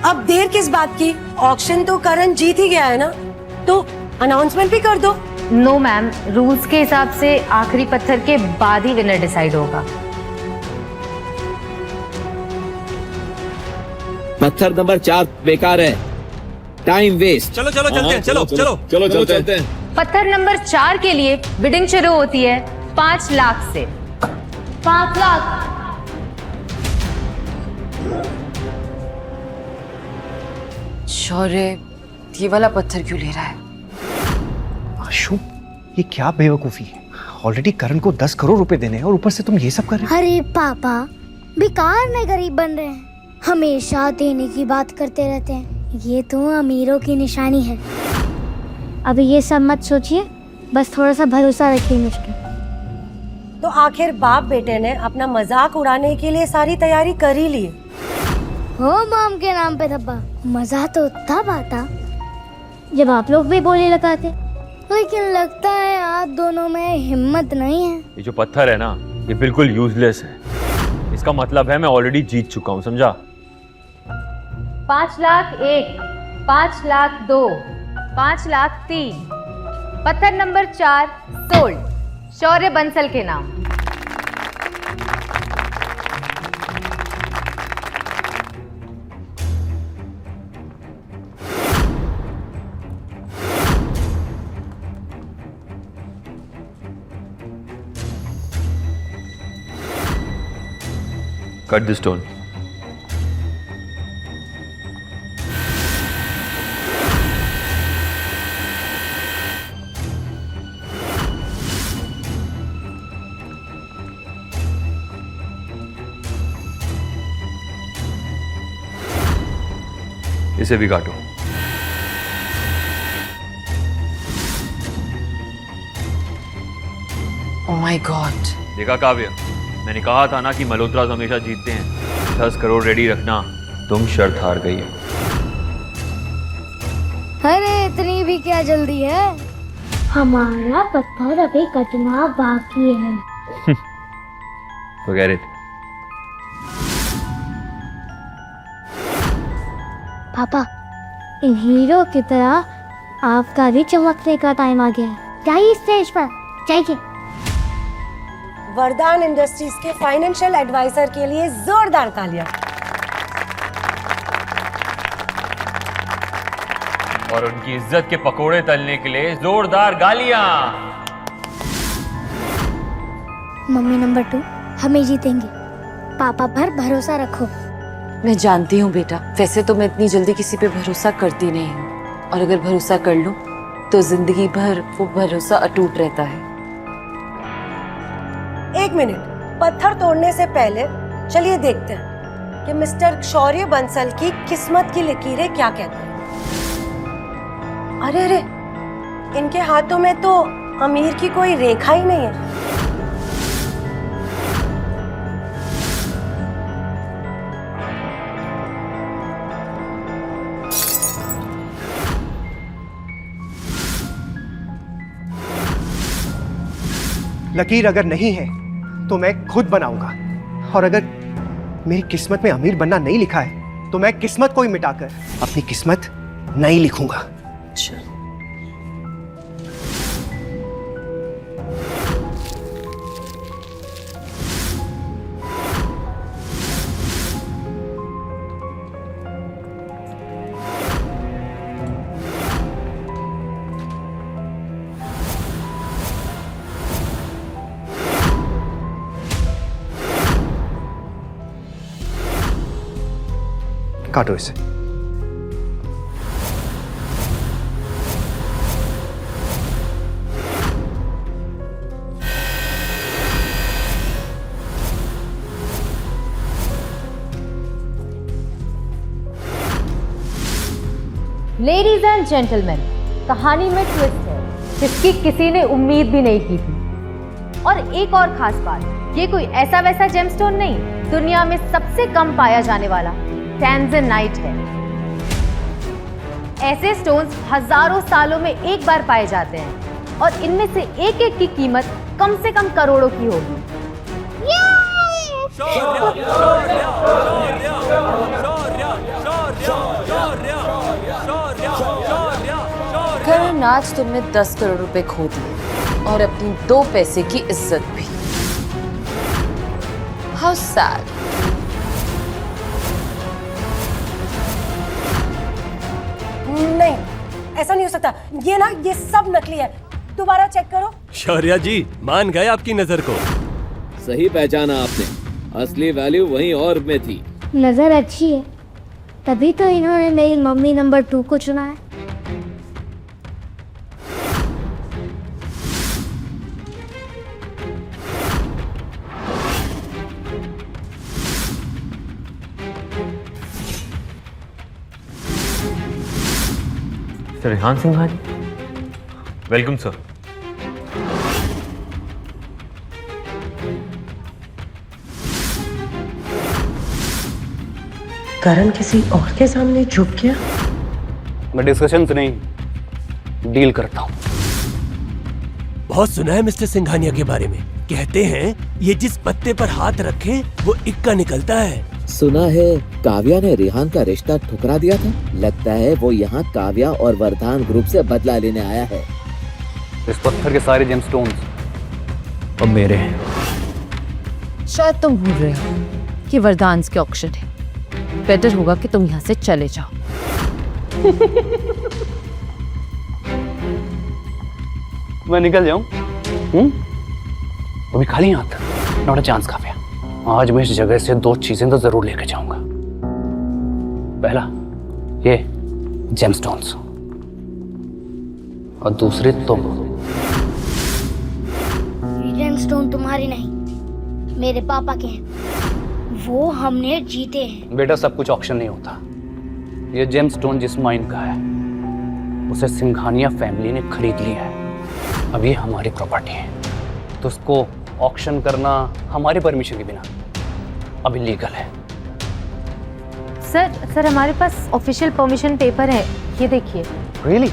अब देर किस बात की? ऑक्शन तो करण जीत ही गया है ना, तो अनाउंसमेंट भी कर दो। नो मैम, रूल्स के हिसाब से आखिरी पत्थर के बाद ही विनर डिसाइड होगा। पत्थर नंबर 4 बेकार है, टाइम वेस्ट। चलो चलो चलते हैं, चलो चलो चलो चलते हैं। पत्थर नंबर 4 के लिए बिडिंग शुरू होती है 5 लाख से। 5 लाख। शौर्य ये वाला पत्थर क्यों ले रहा है? आशु, ये क्या बेवकूफी है? ऑलरेडी करण को 10 करोड़ रुपए देने हैं और ऊपर से तुम ये सब कर रहे हो। अरे पापा, बेकार में गरीब बन रहे हैं, हमेशा देने की बात करते रहते हैं। ये तो अमीरों की निशानी है। अभी ये सब मत सोचिए, बस थोड़ा सा भरोसा रखिए मुझ पे। तो आखिर बाप बेटे ने अपना मजाक उड़ाने के लिए सारी तैयारी कर ही ली। हो मॉम के नाम पे धब्बा। मजा तो तब आता जब आप लोग भी बोले लगाते, लेकिन लगता है आप दोनों में हिम्मत नहीं है। ये जो पत्थर है ना, ये बिल्कुल यूजलेस है। इसका मतलब है मैं ऑलरेडी जीत चुका हूँ, समझा? 5 लाख 1, 5 लाख 2, 5 लाख 3। पत्थर नंबर 4 सोल्ड, शौर्य बंसल के नाम। Cut the stone. इसे भी काटो। Oh my God. देखा काव्य, मैंने कहा था ना कि मल्होत्रास हमेशा जीतते हैं। 10 करोड़ रेडी रखना, तुम शर्त हार गई हो। अरे इतनी भी क्या जल्दी है? हमारा पत्थर अभी कटना बाकी है। Forget it। पापा, इन हीरो की तरह आपका भी चमकने का टाइम आ गया है। जाइए स्टेज पर, जाइए। वरदान इंडस्ट्रीज के फाइनेंशियल एडवाइजर के लिए जोरदार तालियां। और उनकी इज्जत के पकोड़े तलने के लिए जोरदार गालियां। मम्मी नंबर 2, हमें जीतेंगे। पापा पर भरोसा रखो। मैं जानती हूँ बेटा, वैसे तो मैं इतनी जल्दी किसी पे भरोसा करती नहीं हूँ, और अगर भरोसा कर लूँ तो जिंदगी भर वो भरोसा अटूट रहता है। 1 मिनट, पत्थर तोड़ने से पहले चलिए देखते हैं कि मिस्टर शौर्य बंसल की किस्मत की लकीरें क्या कहती हैं। अरे अरे, इनके हाथों में तो अमीर की कोई रेखा ही नहीं है। लकीर अगर नहीं है तो मैं खुद बनाऊंगा, और अगर मेरी किस्मत में अमीर बनना नहीं लिखा है तो मैं किस्मत को ही मिटाकर अपनी किस्मत नहीं लिखूंगा। काटो इसे। लेडीज एंड जेंटलमैन, कहानी में ट्विस्ट है जिसकी किसी ने उम्मीद भी नहीं की थी। और एक और खास बात, ये कोई ऐसा वैसा जेमस्टोन नहीं, दुनिया में सबसे कम पाया जाने वाला टैंजनाइट है। ऐसे स्टोन्स हजारों सालों में एक बार पाए जाते हैं और इनमें से एक एक की कीमत कम से कम करोड़ों की होगी। करण, आज तुमने 10 करोड़ रुपए खो दिए और अपनी 2 पैसे की इज्जत भी। How sad. नहीं, ऐसा नहीं हो सकता। ये सब नकली है। दोबारा चेक करो। शौर्या जी, मान गए आपकी नजर को। सही पहचाना आपने, असली वैल्यू वहीं और में थी। नजर अच्छी है, तभी तो इन्होंने मेरी मम्मी नंबर 2 को चुना है। Sir Rehan Singhani, welcome sir. Karan किसी और के सामने झुक गया। मैं डिस्कशंस नहीं, डील करता हूँ। बहुत सुना है मिस्टर सिंघानिया के बारे में। कहते हैं ये जिस पत्ते पर हाथ रखे वो इक्का निकलता है। सुना है काव्या ने रेहान का रिश्ता ठुकरा दिया था। लगता है वो यहाँ काव्या और वरदान ग्रुप से बदला लेने आया है। इस पत्थर के सारे जेमस्टोन्स अब मेरे हैं। शायद तुम भूल रहे हो कि वरदान के ऑक्शन है। बेटर होगा कि तुम यहाँ से चले जाओ। मैं निकल जाऊं? अभी खाली हाथ, नॉट अ चांस काव्या। आज मैं इस जगह से 2 चीजें तो जरूर लेके जाऊंगा। पहला ये जेमस्टोन्स और दूसरी तुम। जेमस्टोन तुम्हारी नहीं, मेरे पापा के हैं। वो हमने जीते हैं। बेटा, सब कुछ ऑक्शन नहीं होता। ये जेमस्टोन जिस माइन का है उसे सिंघानिया फैमिली ने खरीद लिया है। अब ये हमारी प्रॉपर्टी है, तो उसको ऑक्शन करना हमारी परमिशन के बिना अब इलीगल है। सर हमारे पास ऑफिशियल परमिशन पेपर है, ये देखिए। रियली?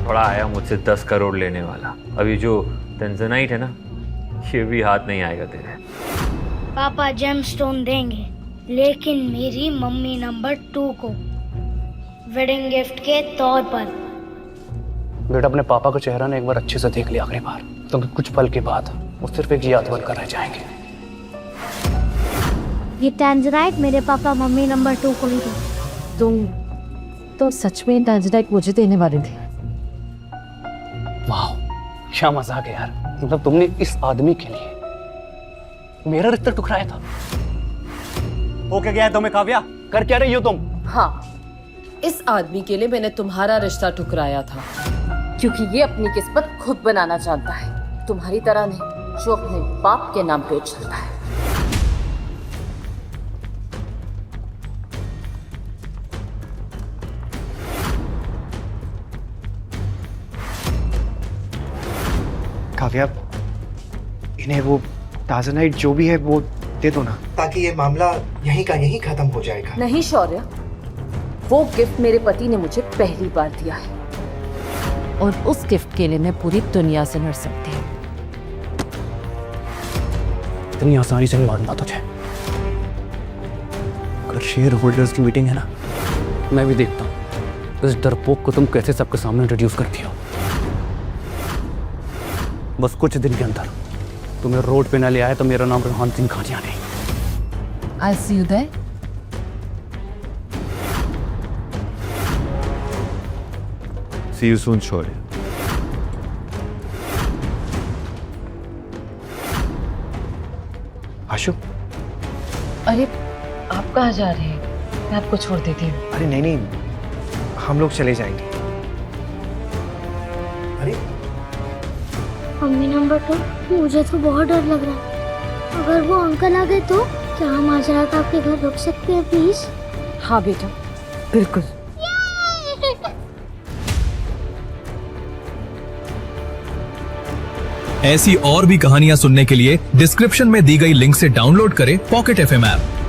थोड़ा आया मुझसे 10 करोड़ लेने वाला। अभी जो टेंजनाइट है ना, ये भी हाथ नहीं आएगा तेरे। पापा जेमस्टोन देंगे, लेकिन मेरी मम्मी नंबर 2 को वेडिंग गिफ्ट के तौर पर। बेटा, अपने पापा का चेहरा ने एक बार अच्छे से देख लिया आखिरी बार, तो कुछ पल के बाद वो सिर्फ एक याद बनकर रह जाएंगे। ये टैंजराइट मेरे पापा मम्मी नंबर 2 को ही दे। तुम सच में टैंजराइट मुझे देने वाले थे? वाह, क्या मजाक है यार। मतलब तुमने इस आदमी के लिए मेरा रिश्ता ठुकराया था। हो क्या गया है तुम्हें काव्या? कर क्या रही हो तुम? हाँ, इस आदमी के लिए मैंने तुम्हारा रिश्ता ठुकराया था, क्योंकि ये अपनी किस्मत खुद बनाना चाहता है, तुम्हारी तरह नहीं जो अपने बाप के नाम पे उछलता है। काव्या, इन्हें वो टाजनाइट जो भी है वो दे दो ना, ताकि ये मामला यहीं का यहीं खत्म हो जाएगा। नहीं शौर्य, वो गिफ्ट मेरे पति ने मुझे पहली बार दिया है, और उस गिफ्ट के लिए मैं पूरी दुनिया से लड़ सकती हूँ। इतनी आसानी से नहीं मानना तुझे। अगर शेयर होल्डर्स की मीटिंग है ना, मैं भी देखता हूँ इस डरपोक को तुम कैसे सबके सामने इंट्रोड्यूस करती हो। बस कुछ दिन के अंदर तुम्हें रोड पे न ले आया तो मेरा नाम रेहान सिंघानिया नहीं। I'll see you there. See you soon, शौर्य। आशु, अरे आप कहाँ जा रहे हैं? मैं आपको छोड़ देती हूँ। अरे नहीं नहीं, हम लोग चले जाएंगे। अरे मम्मी नंबर 2, मुझे तो बहुत डर लग रहा है। अगर वो अंकल आ गए तो क्या हम आज रात आपके घर रुक सकते हैं प्लीज? हाँ बेटा, बिल्कुल। ऐसी और भी कहानियां सुनने के लिए डिस्क्रिप्शन में दी गई लिंक से डाउनलोड करें पॉकेट FM ऐप।